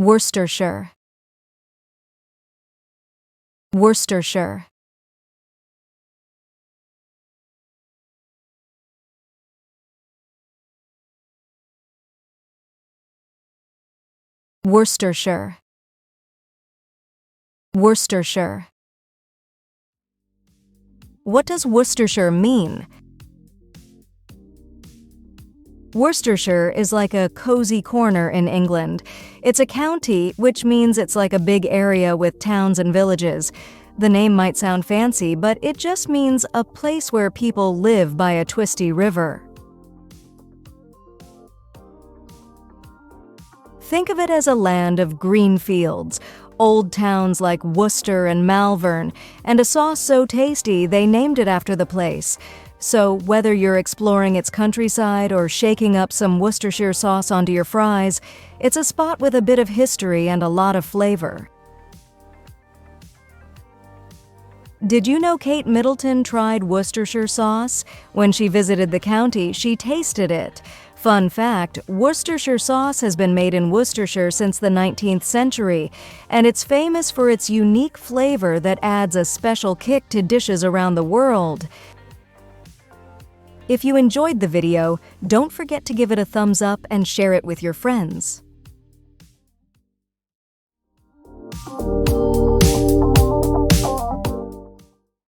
Worcestershire. Worcestershire. Worcestershire. Worcestershire. What does Worcestershire mean? Worcestershire is like a cozy corner in England. It's a county, which means it's like a big area with towns and villages. The name might sound fancy, but it just means a place where people live by a twisty river. Think of it as a land of green fields, old towns like Worcester and Malvern, and a sauce so tasty they named it after the place. So whether you're exploring its countryside or shaking up some Worcestershire sauce onto your fries, it's a spot with a bit of history and a lot of flavor. Did you know Kate Middleton tried Worcestershire sauce? When she visited the county, she tasted it. Fun fact, Worcestershire sauce has been made in Worcestershire since the 19th century, and it's famous for its unique flavor that adds a special kick to dishes around the world. If you enjoyed the video, don't forget to give it a thumbs up and share it with your friends.